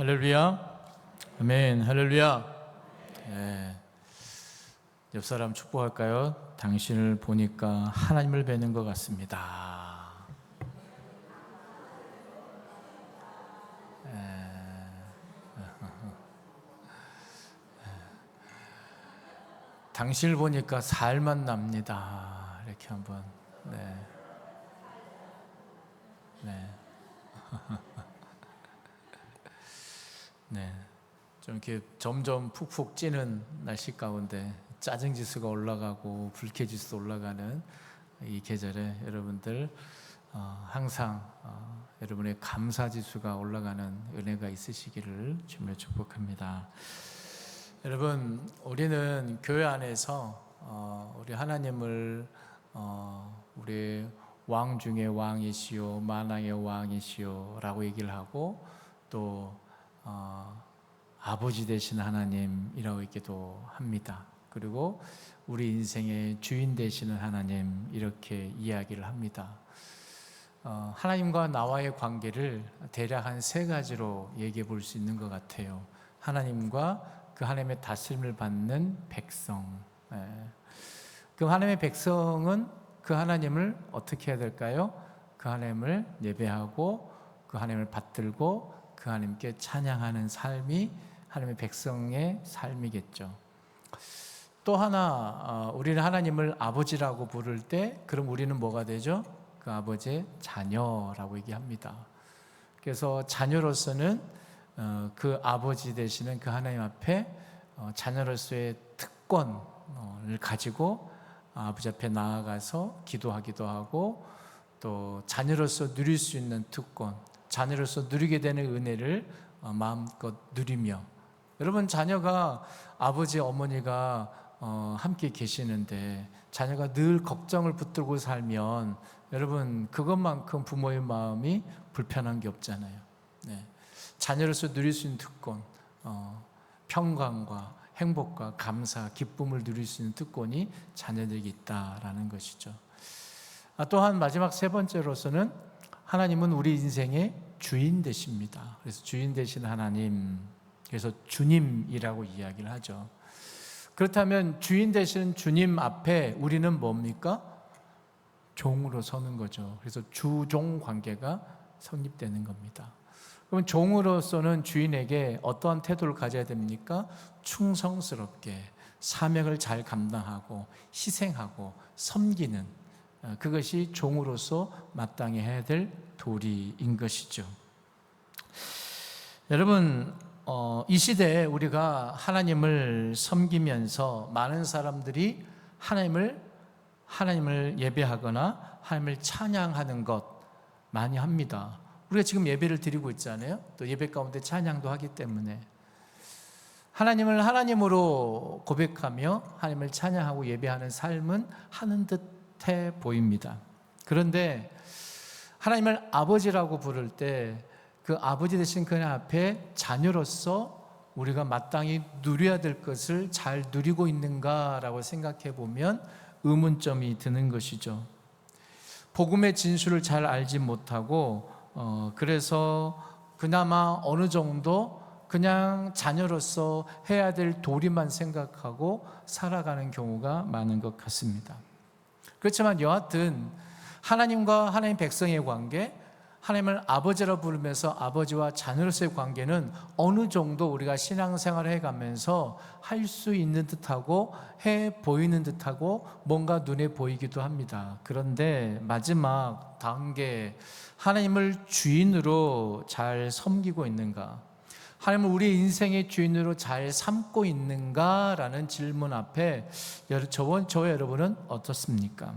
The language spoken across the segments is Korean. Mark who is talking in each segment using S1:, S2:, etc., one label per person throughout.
S1: 할렐루야. 아멘. 할렐루야. 네. 옆 사람 축복할까요? 당신을 보니까 하나님을 뵈는 것 같습니다. 당신을 보니까 살만 납니다. 이렇게 한번. 네. 네. 네. 좀 이렇게 점점 푹푹 찌는 날씨 가운데 짜증 지수가 올라가고 불쾌 지수도 올라가는 이 계절에 여러분들 항상 여러분의 감사 지수가 올라가는 은혜가 있으시기를 주며 축복합니다. 여러분, 우리는 교회 안에서 우리 하나님을 우리 왕 중에 왕이시오, 만왕의 왕이시오 라고 얘기를 하고, 또 아버지 되신 하나님이라고 얘기도 합니다. 그리고 우리 인생의 주인 되시는 하나님, 이렇게 이야기를 합니다. 하나님과 나와의 관계를 대략 한 세 가지로 얘기해 볼 수 있는 것 같아요. 하나님과 그 하나님의 다스림을 받는 백성. 그 하나님의 백성은 그 하나님을 어떻게 해야 될까요? 그 하나님을 예배하고 그 하나님을 받들고 그 하나님께 찬양하는 삶이 하나님의 백성의 삶이겠죠. 또 하나, 우리는 하나님을 아버지라고 부를 때 그럼 우리는 뭐가 되죠? 그 아버지의 자녀라고 얘기합니다. 그래서 자녀로서는 그 아버지 되시는 그 하나님 앞에 자녀로서의 특권을 가지고 아버지 앞에 나아가서 기도하기도 하고, 또 자녀로서 누릴 수 있는 특권, 자녀로서 누리게 되는 은혜를 마음껏 누리며, 여러분, 자녀가 아버지 어머니가 함께 계시는데 자녀가 늘 걱정을 붙들고 살면 여러분, 그것만큼 부모의 마음이 불편한 게 없잖아요. 네. 자녀로서 누릴 수 있는 특권, 평강과 행복과 감사, 기쁨을 누릴 수 있는 특권이 자녀들에게 있다라는 것이죠. 또한 마지막 세 번째로서는 하나님은 우리 인생의 주인 되십니다. 그래서 주인 되신 하나님, 그래서 주님이라고 이야기를 하죠. 그렇다면 주인 되신 주님 앞에 우리는 뭡니까? 종으로 서는 거죠. 그래서 주종 관계가 성립되는 겁니다. 그럼 종으로서는 주인에게 어떠한 태도를 가져야 됩니까? 충성스럽게 사명을 잘 감당하고 희생하고 섬기는, 그것이 종으로서 마땅히 해야 될 도리인 것이죠. 여러분, 이 시대에 우리가 하나님을 섬기면서 많은 사람들이 하나님을 예배하거나 하나님을 찬양하는 것 많이 합니다. 우리가 지금 예배를 드리고 있잖아요. 또 예배 가운데 찬양도 하기 때문에 하나님을 하나님으로 고백하며 하나님을 찬양하고 예배하는 삶은 하는 듯해 보입니다. 그런데 하나님을 아버지라고 부를 때 그 아버지 되신 그분 앞에 자녀로서 우리가 마땅히 누려야 될 것을 잘 누리고 있는가라고 생각해 보면 의문점이 드는 것이죠. 복음의 진수를 잘 알지 못하고 그래서 그나마 어느 정도 그냥 자녀로서 해야 될 도리만 생각하고 살아가는 경우가 많은 것 같습니다. 그렇지만 여하튼 하나님과 하나님 백성의 관계, 하나님을 아버지라 부르면서 아버지와 자녀로서의 관계는 어느 정도 우리가 신앙생활을 해가면서 할 수 있는 듯하고 해 보이는 듯하고 뭔가 눈에 보이기도 합니다. 그런데 마지막 단계, 하나님을 주인으로 잘 섬기고 있는가? 하나님을 우리 인생의 주인으로 잘 삼고 있는가라는 질문 앞에 저와 여러분은 어떻습니까?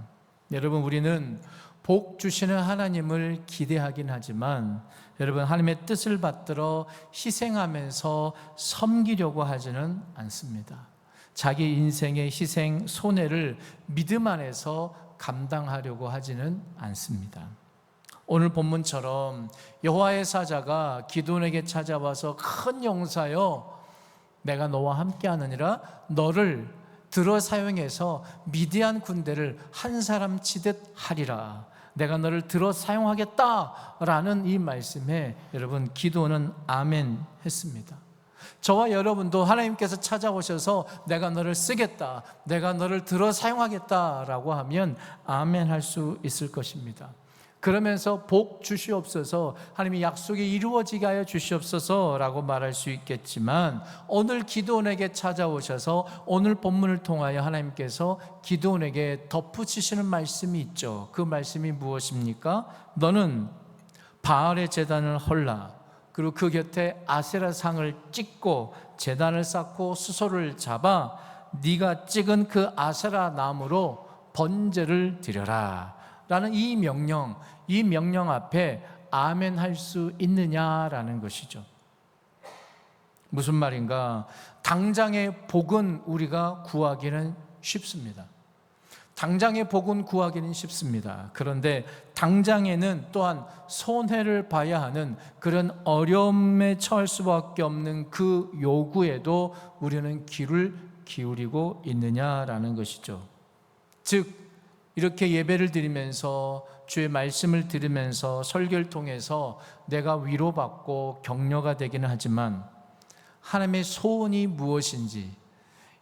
S1: 여러분, 우리는 복 주시는 하나님을 기대하긴 하지만 여러분, 하나님의 뜻을 받들어 희생하면서 섬기려고 하지는 않습니다. 자기 인생의 희생, 손해를 믿음 안에서 감당하려고 하지는 않습니다. 오늘 본문처럼 여호와의 사자가 기드온에게 찾아와서 큰 용사여, 내가 너와 함께 하느니라, 너를 들어 사용해서 미디안 군대를 한 사람 치듯 하리라 내가 너를 들어 사용하겠다라는 이 말씀에 여러분 기도는 아멘 했습니다. 저와 여러분도 하나님께서 찾아오셔서 내가 너를 쓰겠다, 내가 너를 들어 사용하겠다라고 하면 아멘 할 수 있을 것입니다. 그러면서 복 주시옵소서, 하나님이 약속이 이루어지게 하여 주시옵소서라고 말할 수 있겠지만, 오늘 기드온에게 찾아오셔서 오늘 본문을 통하여 하나님께서 기드온에게 덧붙이시는 말씀이 있죠. 그 말씀이 무엇입니까? 너는 바알의 제단을 헐라, 그리고 그 곁에 아세라 상을 찍고 제단을 쌓고 수소를 잡아 네가 찍은 그 아세라 나무로 번제를 드려라 라는 이 명령 앞에 아멘 할 수 있느냐라는 것이죠. 무슨 말인가? 당장의 복은 우리가 구하기는 쉽습니다. 당장의 복은 구하기는 쉽습니다. 그런데 당장에는 또한 손해를 봐야 하는 그런 어려움에 처할 수밖에 없는 그 요구에도 우리는 귀를 기울이고 있느냐라는 것이죠. 즉 이렇게 예배를 드리면서 주의 말씀을 들으면서 설교를 통해서 내가 위로받고 격려가 되기는 하지만 하나님의 소원이 무엇인지,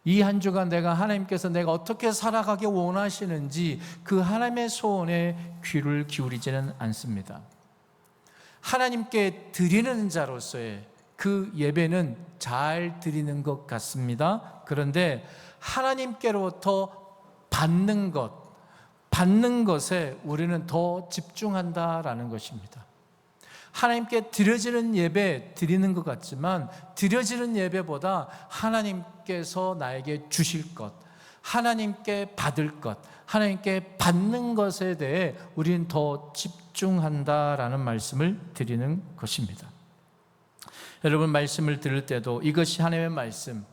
S1: 이 한 주간 하나님께서 내가 어떻게 살아가기 원하시는지 그 하나님의 소원에 귀를 기울이지는 않습니다. 하나님께 드리는 자로서의 그 예배는 잘 드리는 것 같습니다. 그런데 하나님께로부터 받는 것에 우리는 더 집중한다라는 것입니다. 하나님께 드려지는 예배 드리는 것 같지만 드려지는 예배보다 하나님께서 나에게 주실 것, 하나님께 받을 것, 하나님께 받는 것에 대해 우리는 더 집중한다라는 말씀을 드리는 것입니다. 여러분, 말씀을 들을 때도 이것이 하나님의 말씀,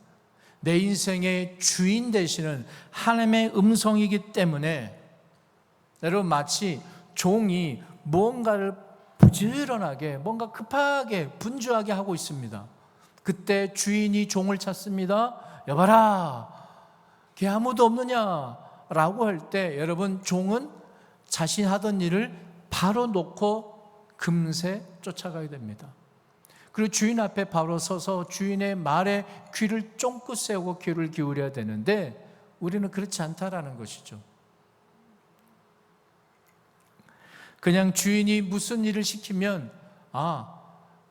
S1: 내 인생의 주인 되시는 하나님의 음성이기 때문에 여러분, 마치 종이 무언가를 부지런하게, 뭔가 급하게 분주하게 하고 있습니다. 그때 주인이 종을 찾습니다. 여봐라, 걔 아무도 없느냐 라고 할 때 여러분, 종은 자신 하던 일을 바로 놓고 금세 쫓아가게 됩니다. 그리고 주인 앞에 바로 서서 주인의 말에 귀를 쫑긋 세우고 귀를 기울여야 되는데 우리는 그렇지 않다라는 것이죠. 그냥 주인이 무슨 일을 시키면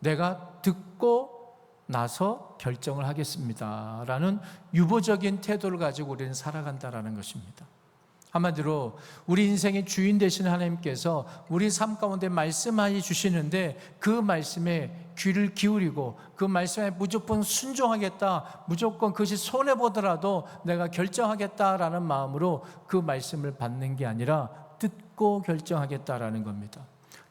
S1: 내가 듣고 나서 결정을 하겠습니다 라는 유보적인 태도를 가지고 우리는 살아간다라는 것입니다. 한마디로 우리 인생의 주인 되시는 하나님께서 우리 삶 가운데 말씀하여 주시는데 그 말씀에 귀를 기울이고 그 말씀에 무조건 순종하겠다, 무조건 그것이 손해보더라도 내가 결정하겠다라는 마음으로 그 말씀을 받는 게 아니라 듣고 결정하겠다라는 겁니다.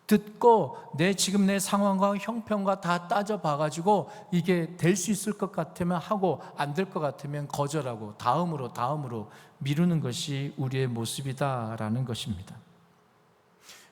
S1: 듣고 지금 내 상황과 형편과 다 따져봐가지고 이게 될 수 있을 것 같으면 하고 안 될 것 같으면 거절하고 다음으로 미루는 것이 우리의 모습이다라는 것입니다.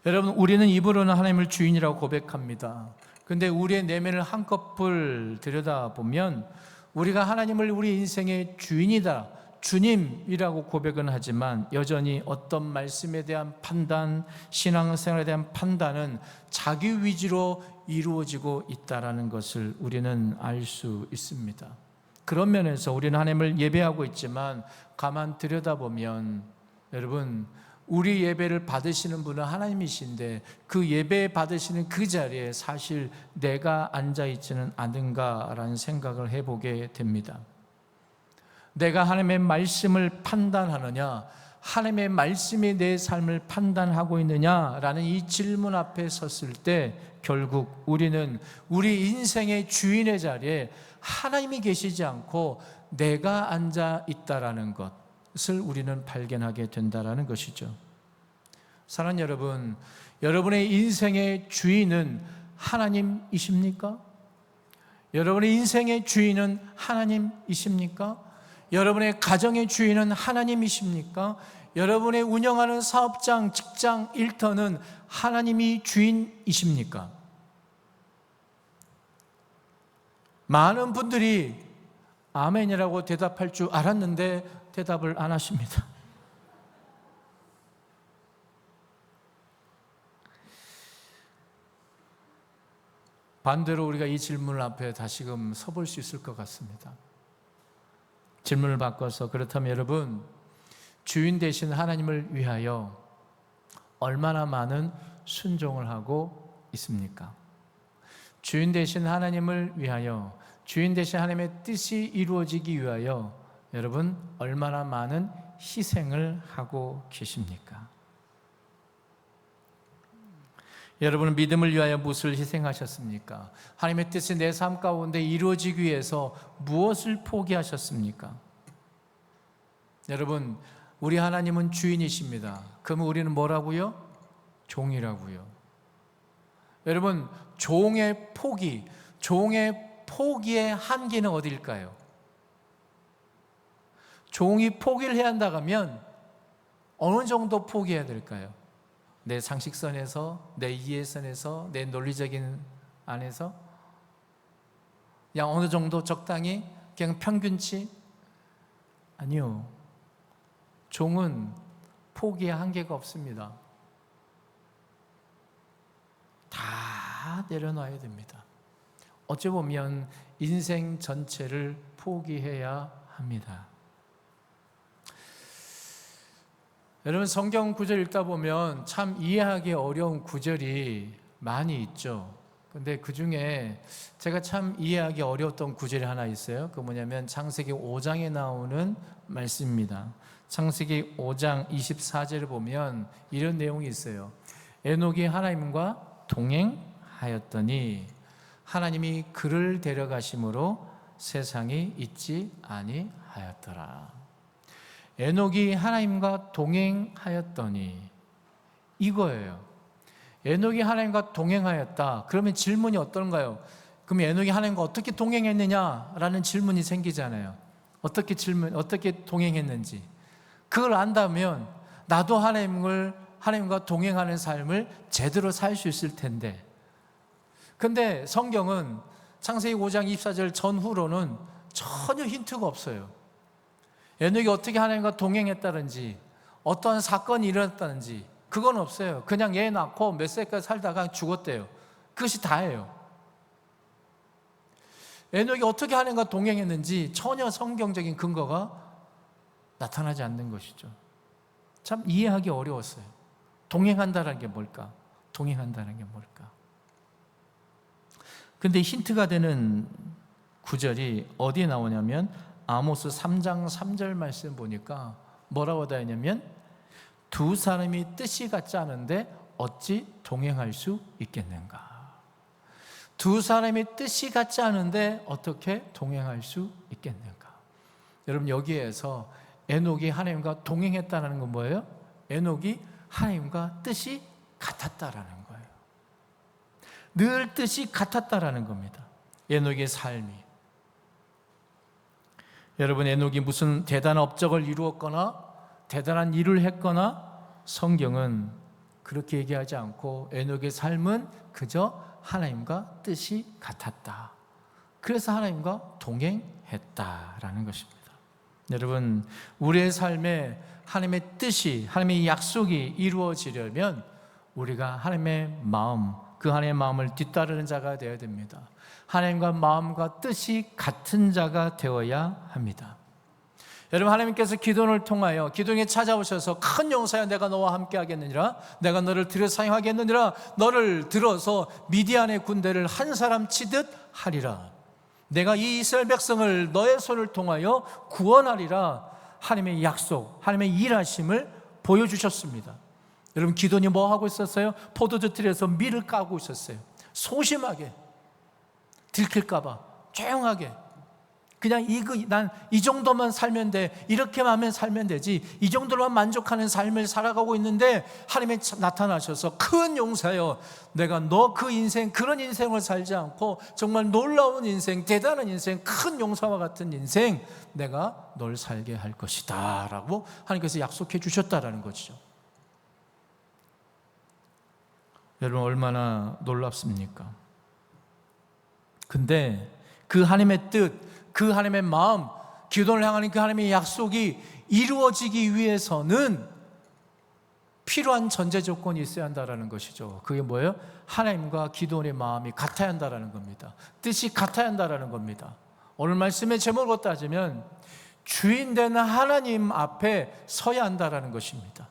S1: 여러분, 우리는 입으로는 하나님을 주인이라고 고백합니다. 그런데 우리의 내면을 한꺼풀 들여다보면 우리가 하나님을 우리 인생의 주인이다, 주님이라고 고백은 하지만 여전히 어떤 말씀에 대한 판단, 신앙생활에 대한 판단은 자기 위주로 이루어지고 있다는 것을 우리는 알 수 있습니다. 그런 면에서 우리는 하나님을 예배하고 있지만 가만 들여다보면 여러분, 우리 예배를 받으시는 분은 하나님이신데 그 예배 받으시는 그 자리에 사실 내가 앉아있지는 않은가라는 생각을 해보게 됩니다. 내가 하나님의 말씀을 판단하느냐, 하나님의 말씀이 내 삶을 판단하고 있느냐라는 이 질문 앞에 섰을 때 결국 우리는 우리 인생의 주인의 자리에 하나님이 계시지 않고 내가 앉아 있다라는 것을 우리는 발견하게 된다라는 것이죠. 사랑하는 여러분, 여러분의 인생의 주인은 하나님이십니까? 여러분의 인생의 주인은 하나님이십니까? 여러분의 가정의 주인은 하나님이십니까? 여러분의 운영하는 사업장, 직장, 일터는 하나님이 주인이십니까? 많은 분들이 아멘이라고 대답할 줄 알았는데 대답을 안 하십니다. 반대로 우리가 이 질문 앞에 다시금 서볼 수 있을 것 같습니다. 질문을 바꿔서, 그렇다면 여러분, 주인 되신 하나님을 위하여 얼마나 많은 순종을 하고 있습니까? 주인 되신 하나님을 위하여, 주인 되신 하나님의 뜻이 이루어지기 위하여 여러분 얼마나 많은 희생을 하고 계십니까? 여러분은 믿음을 위하여 무엇을 희생하셨습니까? 하나님의 뜻이 내 삶 가운데 이루어지기 위해서 무엇을 포기하셨습니까? 여러분, 우리 하나님은 주인이십니다. 그러면 우리는 뭐라고요? 종이라고요. 여러분, 종의 포기의 한계는 어디일까요? 종이 포기를 해야 한다면 어느 정도 포기해야 될까요? 내 상식선에서, 내 이해선에서, 내 논리적인 안에서 그냥 어느 정도 적당히, 그냥 평균치? 아니요. 종은 포기의 한계가 없습니다. 다 내려놔야 됩니다. 어찌 보면 인생 전체를 포기해야 합니다. 여러분, 성경 구절 읽다 보면 참 이해하기 어려운 구절이 많이 있죠. 근데 그 중에 제가 참 이해하기 어려웠던 구절이 하나 있어요. 그 뭐냐면 창세기 5장에 나오는 말씀입니다. 창세기 5장 24절을 보면 이런 내용이 있어요. 에녹이 하나님과 동행하였더니 하나님이 그를 데려가심으로 세상이 있지 아니하였더라. 에녹이 하나님과 동행하였더니, 이거예요. 에녹이 하나님과 동행하였다. 그러면 질문이 어떤가요? 그럼 에녹이 하나님과 어떻게 동행했느냐라는 질문이 생기잖아요. 어떻게 동행했는지. 그걸 안다면 나도 하나님과 동행하는 삶을 제대로 살 수 있을 텐데. 근데 성경은 창세기 5장 24절 전후로는 전혀 힌트가 없어요. 에녹이 어떻게 하나님과 동행했다든지 어떠한 사건이 일어났다든지 그건 없어요. 그냥 애 낳고 몇 살까지 살다가 죽었대요. 그것이 다예요. 에녹이 어떻게 하나님과 동행했는지 전혀 성경적인 근거가 나타나지 않는 것이죠. 참 이해하기 어려웠어요. 동행한다는 게 뭘까? 동행한다는 게 뭘까? 근데 힌트가 되는 구절이 어디에 나오냐면 아모스 3장 3절 말씀 보니까 뭐라고 되어 있냐면 두 사람이 뜻이 같지 않은데 어찌 동행할 수 있겠는가? 두 사람이 뜻이 같지 않은데 어떻게 동행할 수 있겠는가? 여러분, 여기에서 에녹이 하나님과 동행했다는 건 뭐예요? 에녹이 하나님과 뜻이 같았다라는 거예요. 늘 뜻이 같았다라는 겁니다. 에녹의 삶이. 여러분, 에녹이 무슨 대단한 업적을 이루었거나 대단한 일을 했거나 성경은 그렇게 얘기하지 않고 에녹의 삶은 그저 하나님과 뜻이 같았다. 그래서 하나님과 동행했다라는 것입니다. 여러분, 우리의 삶에 하나님의 뜻이, 하나님의 약속이 이루어지려면 우리가 하나님의 마음, 그 하나님의 마음을 뒤따르는 자가 되어야 됩니다. 하나님과 마음과 뜻이 같은 자가 되어야 합니다. 여러분, 하나님께서 기도를 통하여 기도에 찾아오셔서 큰 용사여 내가 너와 함께 하겠느니라, 내가 너를 들여 사용하겠느니라, 너를 들어서 미디안의 군대를 한 사람 치듯 하리라, 내가 이 이스라엘 백성을 너의 손을 통하여 구원하리라, 하나님의 약속, 하나님의 일하심을 보여주셨습니다. 여러분, 기도니 뭐 하고 있었어요? 포도주 틀에서 밀을 까고 있었어요. 소심하게, 들킬까봐 조용하게, 그냥 난 이 정도만 살면 돼, 이렇게만 하면 살면 되지, 이 정도로만 만족하는 삶을 살아가고 있는데 하나님이 나타나셔서 큰 용사여, 내가 너 그 인생, 그런 인생을 살지 않고 정말 놀라운 인생, 대단한 인생, 큰 용사와 같은 인생 내가 널 살게 할 것이다 라고 하나님께서 약속해 주셨다라는 것이죠. 여러분, 얼마나 놀랍습니까? 근데 그 하나님의 뜻, 그 하나님의 마음, 기도를 향하는 그 하나님의 약속이 이루어지기 위해서는 필요한 전제 조건이 있어야 한다는 것이죠. 그게 뭐예요? 하나님과 기도원의 마음이 같아야 한다는 겁니다. 뜻이 같아야 한다는 겁니다. 오늘 말씀의 제목으로 따지면 주인 되는 하나님 앞에 서야 한다는 것입니다.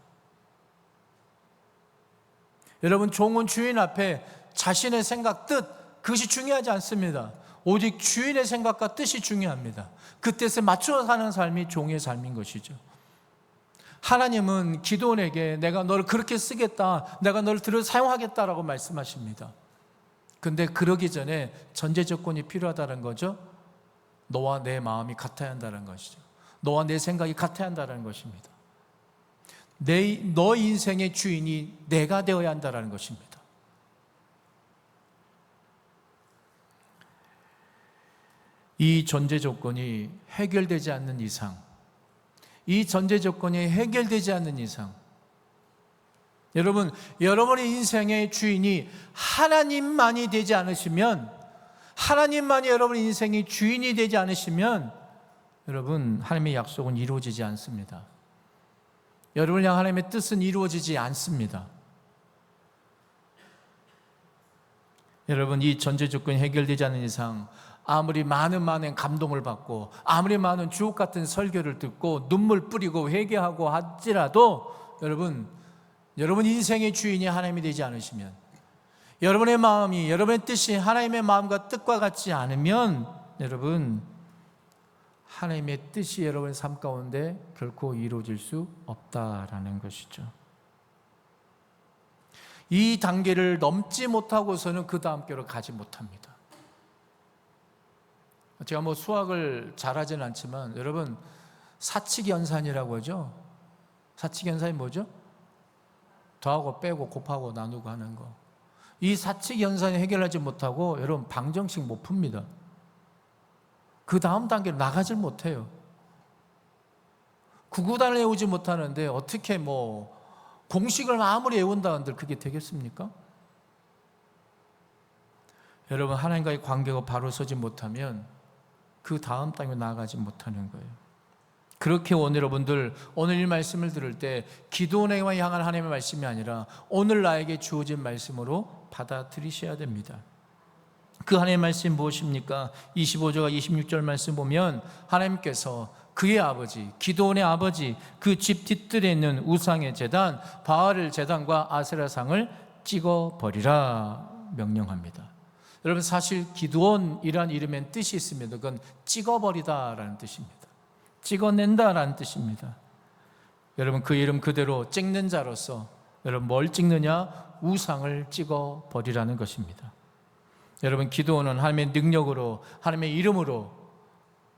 S1: 여러분, 종은 주인 앞에 자신의 생각, 뜻, 그것이 중요하지 않습니다. 오직 주인의 생각과 뜻이 중요합니다. 그 뜻에 맞춰 사는 삶이 종의 삶인 것이죠. 하나님은 기도원에게 내가 너를 그렇게 쓰겠다, 내가 너를 들어 사용하겠다라고 말씀하십니다. 근데 그러기 전에 전제 조건이 필요하다는 거죠. 너와 내 마음이 같아야 한다는 것이죠. 너와 내 생각이 같아야 한다는 것입니다. 너 인생의 주인이 내가 되어야 한다는 것입니다. 이 전제 조건이 해결되지 않는 이상, 여러분, 여러분의 인생의 주인이 하나님만이 되지 않으시면, 하나님만이 여러분의 인생의 주인이 되지 않으시면 여러분, 하나님의 약속은 이루어지지 않습니다. 여러분을 향한 하나님의 뜻은 이루어지지 않습니다. 여러분, 이 전제 조건이 해결되지 않는 이상 아무리 많은 감동을 받고 아무리 많은 주옥 같은 설교를 듣고 눈물 뿌리고 회개하고 할지라도 여러분 인생의 주인이 하나님이 되지 않으시면, 여러분의 마음이, 여러분의 뜻이 하나님의 마음과 뜻과 같지 않으면 여러분, 하나님의 뜻이 여러분의 삶 가운데 결코 이루어질 수 없다라는 것이죠. 이 단계를 넘지 못하고서는 그 다음 께로 가지 못합니다. 제가 수학을 잘하지는 않지만 여러분, 사칙연산이라고 하죠. 사칙연산이 뭐죠? 더하고 빼고 곱하고 나누고 하는 거. 이 사칙연산이 해결하지 못하고 여러분 방정식 못 풉니다. 그 다음 단계로 나가질 못해요. 구구단을 외우지 못하는데 어떻게 공식을 아무리 외운다 한들 그게 되겠습니까? 여러분, 하나님과의 관계가 바로 서지 못하면 그 다음 단계로 나아가지 못하는 거예요. 그렇게 오늘 여러분들, 오늘 이 말씀을 들을 때 기도원에게만 향한 하나님의 말씀이 아니라 오늘 나에게 주어진 말씀으로 받아들이셔야 됩니다. 그 하나님의 말씀이 무엇입니까? 25절과 26절 말씀 보면 하나님께서 그의 아버지, 기도원의 아버지, 그 집 뒤뜰에 있는 우상의 제단, 바알 제단과 아세라상을 찍어버리라 명령합니다. 여러분, 사실 기도원이라는 이름엔 뜻이 있습니다. 그건 찍어버리다라는 뜻입니다. 찍어낸다라는 뜻입니다. 여러분, 그 이름 그대로 찍는 자로서 여러분 뭘 찍느냐? 우상을 찍어버리라는 것입니다. 여러분, 기도원은 하나님의 능력으로, 하나님의 이름으로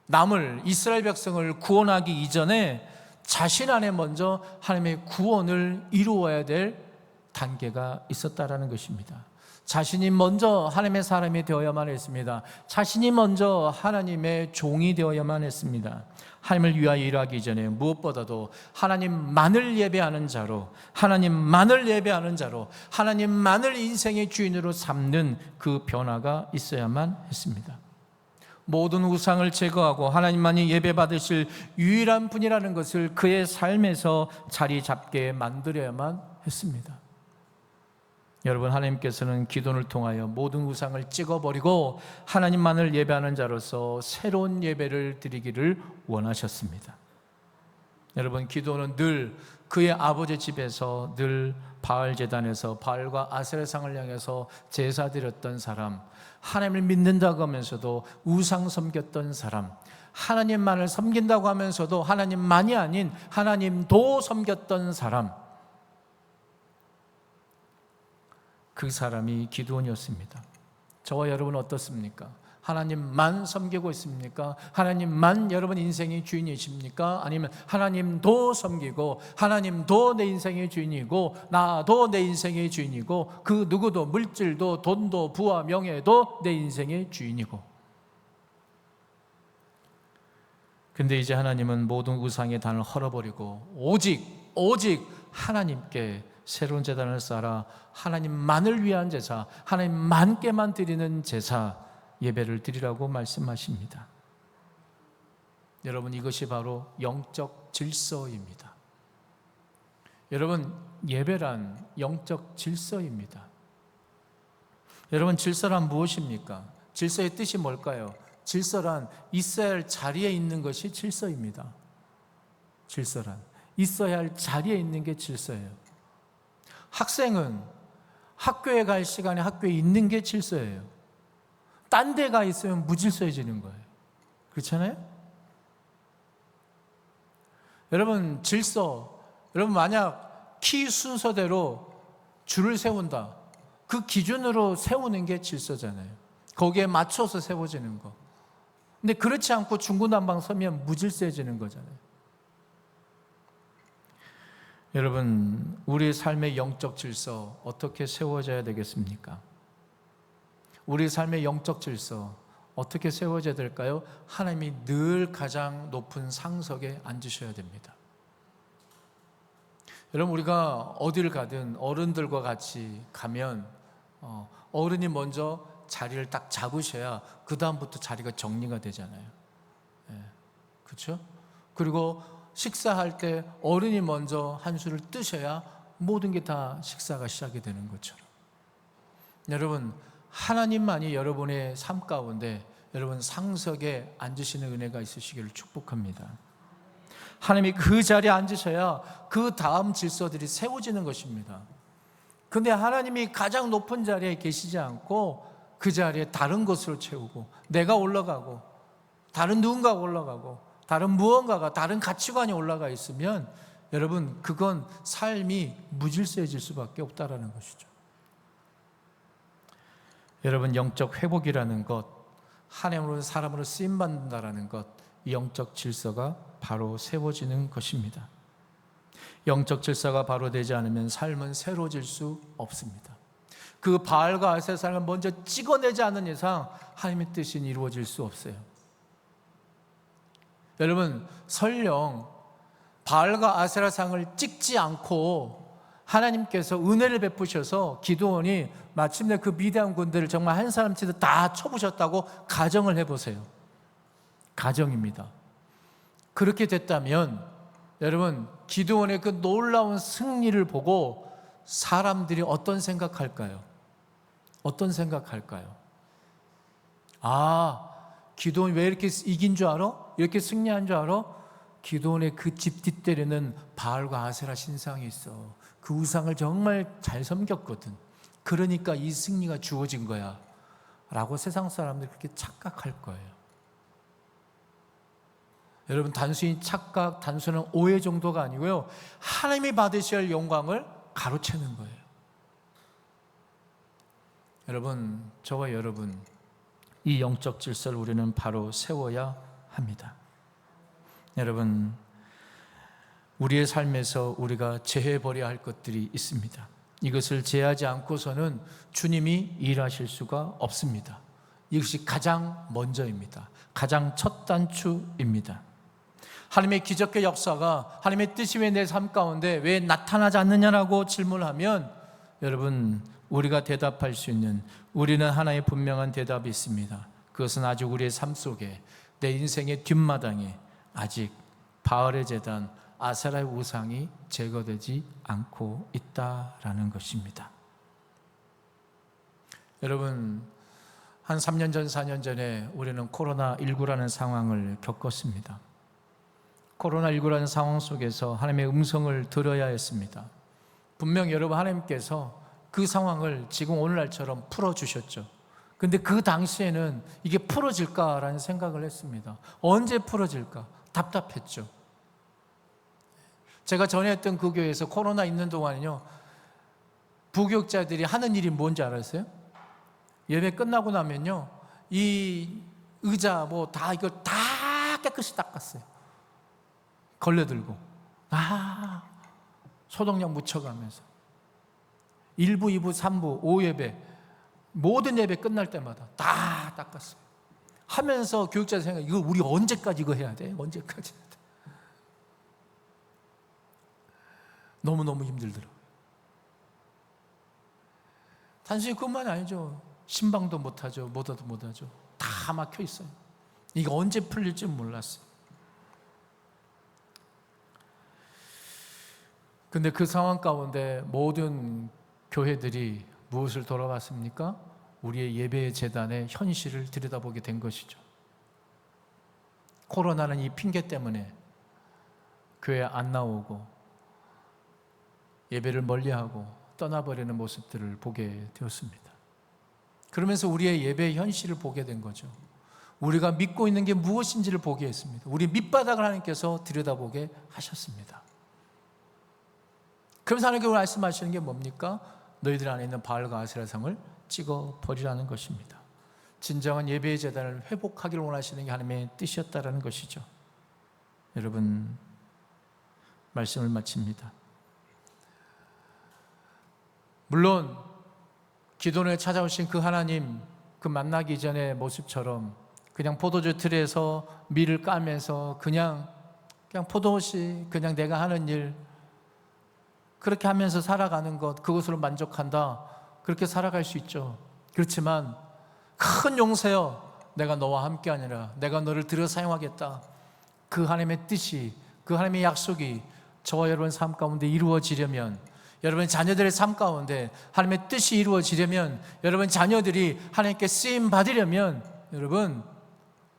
S1: 남을, 이스라엘 백성을 구원하기 이전에 자신 안에 먼저 하나님의 구원을 이루어야 될 단계가 있었다라는 것입니다. 자신이 먼저 하나님의 사람이 되어야만 했습니다. 자신이 먼저 하나님의 종이 되어야만 했습니다. 하나님을 위하여 일하기 전에 무엇보다도 하나님만을 예배하는 자로, 하나님만을 인생의 주인으로 삼는 그 변화가 있어야만 했습니다. 모든 우상을 제거하고 하나님만이 예배받으실 유일한 분이라는 것을 그의 삶에서 자리 잡게 만들어야만 했습니다. 여러분, 하나님께서는 기도를 통하여 모든 우상을 찍어버리고 하나님만을 예배하는 자로서 새로운 예배를 드리기를 원하셨습니다. 여러분, 기도는 늘 그의 아버지 집에서 늘 바알 제단에서 바알과 아세라상을 향해서 제사 드렸던 사람, 하나님을 믿는다고 하면서도 우상 섬겼던 사람, 하나님만을 섬긴다고 하면서도 하나님만이 아닌 하나님도 섬겼던 사람, 그 사람이 기드온이었습니다. 저와 여러분은 어떻습니까? 하나님만 섬기고 있습니까? 하나님만 여러분 인생의 주인이십니까? 아니면 하나님도 섬기고 하나님도 내 인생의 주인이고 나도 내 인생의 주인이고 그 누구도, 물질도, 돈도, 부와 명예도 내 인생의 주인이고. 근데 이제 하나님은 모든 우상의 단을 헐어버리고 오직 하나님께 새로운 제단을 쌓아 하나님만을 위한 제사, 하나님만께만 드리는 제사, 예배를 드리라고 말씀하십니다. 여러분, 이것이 바로 영적 질서입니다. 여러분, 예배란 영적 질서입니다. 여러분, 질서란 무엇입니까? 질서의 뜻이 뭘까요? 질서란 있어야 할 자리에 있는 것이 질서입니다. 질서란 있어야 할 자리에 있는 게 질서예요. 학생은 학교에 갈 시간에 학교에 있는 게 질서예요. 딴 데 가 있으면 무질서해지는 거예요. 그렇잖아요? 여러분, 질서, 여러분 만약 키 순서대로 줄을 세운다, 그 기준으로 세우는 게 질서잖아요. 거기에 맞춰서 세워지는 거. 근데 그렇지 않고 중구난방 서면 무질서해지는 거잖아요. 여러분, 우리의 삶의 영적 질서 어떻게 세워져야 되겠습니까? 우리 삶의 영적 질서 어떻게 세워져야 될까요? 하나님이 늘 가장 높은 상석에 앉으셔야 됩니다. 여러분, 우리가 어디를 가든 어른들과 같이 가면 어른이 먼저 자리를 딱 잡으셔야 그 다음부터 자리가 정리가 되잖아요. 그렇죠? 그리고 식사할 때 어른이 먼저 한술을 뜨셔야 모든 게 다 식사가 시작이 되는 것처럼, 여러분, 하나님만이 여러분의 삶 가운데 여러분 상석에 앉으시는 은혜가 있으시기를 축복합니다. 하나님이 그 자리에 앉으셔야 그 다음 질서들이 세워지는 것입니다. 근데 하나님이 가장 높은 자리에 계시지 않고 그 자리에 다른 것으로 채우고 내가 올라가고 다른 누군가가 올라가고 다른 무언가가, 다른 가치관이 올라가 있으면 여러분, 그건 삶이 무질서해질 수밖에 없다라는 것이죠. 여러분, 영적 회복이라는 것, 하나님으로 사람으로 쓰임받는다라는 것, 이 영적 질서가 바로 세워지는 것입니다. 영적 질서가 바로 되지 않으면 삶은 새로워질 수 없습니다. 그 바알과 아세라상을 먼저 찍어내지 않는 이상 하나님의 뜻이 이루어질 수 없어요. 여러분, 설령 바알과 아세라상을 찍지 않고 하나님께서 은혜를 베푸셔서 기드온이 마침내 그 미디안 군대를 정말 한 사람치도 다 쳐부셨다고 가정을 해보세요. 가정입니다. 그렇게 됐다면 여러분, 기드온의 그 놀라운 승리를 보고 사람들이 어떤 생각할까요? 어떤 생각할까요? 아, 기드온이 왜 이렇게 이긴 줄 알아? 이렇게 승리한 줄 알아? 기드온의 그 집 뒷뜰에는 바알과 아세라 신상이 있어. 그 우상을 정말 잘 섬겼거든. 그러니까 이 승리가 주어진 거야 라고 세상 사람들이 그렇게 착각할 거예요. 여러분, 단순히 착각, 단순한 오해 정도가 아니고요, 하나님이 받으셔야 할 영광을 가로채는 거예요. 여러분, 저와 여러분, 이 영적 질서를 우리는 바로 세워야 합니다. 여러분, 우리의 삶에서 우리가 제해버려야 할 것들이 있습니다. 이것을 제하지 않고서는 주님이 일하실 수가 없습니다. 이것이 가장 먼저입니다. 가장 첫 단추입니다. 하나님의 기적의 역사가, 하나님의 뜻이 왜 내 삶 가운데 왜 나타나지 않느냐라고 질문하면 여러분, 우리가 대답할 수 있는, 우리는 하나의 분명한 대답이 있습니다. 그것은 아직 우리의 삶 속에, 내 인생의 뒷마당에 아직 바알의 제단, 아세라의 우상이 제거되지 않고 있다라는 것입니다. 여러분, 한 3년 전, 4년 전에 우리는 코로나19라는 상황을 겪었습니다. 코로나19라는 상황 속에서 하나님의 음성을 들어야 했습니다. 분명 여러분, 하나님께서 그 상황을 지금 오늘날처럼 풀어주셨죠. 근데 그 당시에는 이게 풀어질까라는 생각을 했습니다. 언제 풀어질까? 답답했죠. 제가 전에 했던 그 교회에서 코로나 있는 동안은요, 부교육자들이 하는 일이 뭔지 알았어요? 예배 끝나고 나면요, 이 의자 뭐 다 이걸 다 깨끗이 닦았어요. 걸레들고 소독약 묻혀가면서 1부, 2부, 3부, 5예배 모든 예배 끝날 때마다 다 닦았어요. 하면서 교육자 생각, 이거 우리 언제까지 이거 해야 돼? 언제까지? 너무너무 힘들더라고요. 단순히 그것만 아니죠. 신방도 못하죠. 뭐도 못하죠. 다 막혀 있어요. 이게 언제 풀릴지 몰랐어요. 근데 그 상황 가운데 모든 교회들이 무엇을 돌아봤습니까? 우리의 예배 재단의 현실을 들여다보게 된 것이죠. 코로나는 이 핑계 때문에 교회 안 나오고 예배를 멀리하고 떠나버리는 모습들을 보게 되었습니다. 그러면서 우리의 예배의 현실을 보게 된 거죠. 우리가 믿고 있는 게 무엇인지를 보게 했습니다. 우리 밑바닥을 하나님께서 들여다보게 하셨습니다. 그러면서 하나님께서 말씀하시는 게 뭡니까? 너희들 안에 있는 바알과 아세라상을 찍어버리라는 것입니다. 진정한 예배의 재단을 회복하기를 원하시는 게 하나님의 뜻이었다라는 것이죠. 여러분, 말씀을 마칩니다. 물론 기도원에 찾아오신 그 하나님, 그 만나기 이전의 모습처럼 그냥 포도주 틀에서 밀을 까면서 그냥 포도옷이 그냥 내가 하는 일 그렇게 하면서 살아가는 것, 그것으로 만족한다, 그렇게 살아갈 수 있죠. 그렇지만 큰 용서여, 내가 너와 함께하니라, 내가 너를 들여 사용하겠다, 그 하나님의 뜻이, 그 하나님의 약속이 저와 여러분 삶 가운데 이루어지려면, 여러분 자녀들의 삶 가운데 하나님의 뜻이 이루어지려면, 여러분 자녀들이 하나님께 쓰임 받으려면, 여러분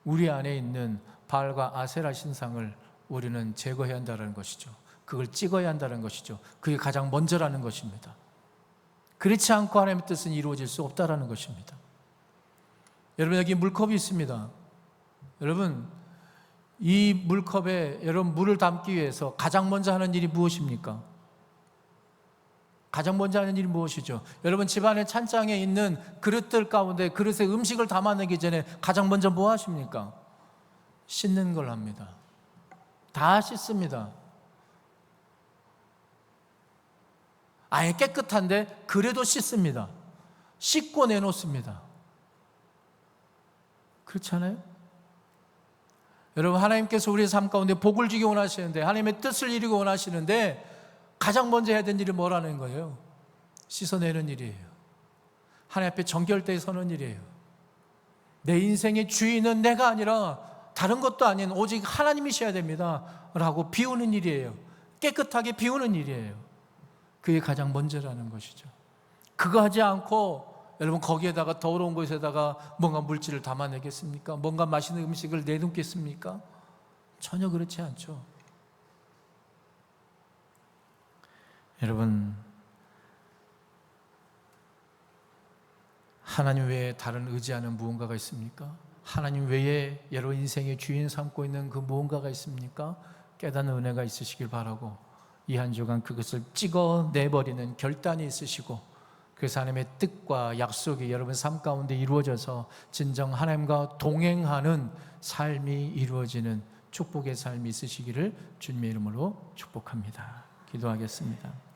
S1: 우리 안에 있는 바알과 아세라 신상을 우리는 제거해야 한다는 것이죠. 그걸 찍어야 한다는 것이죠. 그게 가장 먼저라는 것입니다. 그렇지 않고 하나님의 뜻은 이루어질 수 없다는 것입니다. 여러분, 여기 물컵이 있습니다. 여러분, 이 물컵에 여러분 물을 담기 위해서 가장 먼저 하는 일이 무엇입니까? 가장 먼저 하는 일이 무엇이죠? 여러분, 집안의 찬장에 있는 그릇들 가운데 그릇에 음식을 담아내기 전에 가장 먼저 뭐 하십니까? 씻는 걸 합니다. 다 씻습니다. 아예 깨끗한데 그래도 씻습니다. 씻고 내놓습니다. 그렇지 않아요? 여러분, 하나님께서 우리의 삶 가운데 복을 주기 원하시는데, 하나님의 뜻을 이루기 원하시는데 가장 먼저 해야 되는 일이 뭐라는 거예요? 씻어내는 일이에요. 하나님 앞에 정결되게 서는 일이에요. 내 인생의 주인은 내가 아니라 다른 것도 아닌 오직 하나님이셔야 됩니다 라고 비우는 일이에요. 깨끗하게 비우는 일이에요. 그게 가장 먼저라는 것이죠. 그거 하지 않고 여러분 거기에다가 더러운 곳에다가 뭔가 물질을 담아내겠습니까? 뭔가 맛있는 음식을 내놓겠습니까? 전혀 그렇지 않죠. 여러분, 하나님 외에 다른 의지하는 무언가가 있습니까? 하나님 외에 여러분 인생의 주인 삼고 있는 그 무언가가 있습니까? 깨닫는 은혜가 있으시길 바라고, 이 한 주간 그것을 찍어내버리는 결단이 있으시고, 그래서 하나님의 뜻과 약속이 여러분 삶 가운데 이루어져서 진정 하나님과 동행하는 삶이 이루어지는 축복의 삶이 있으시기를 주님의 이름으로 축복합니다. 기도하겠습니다.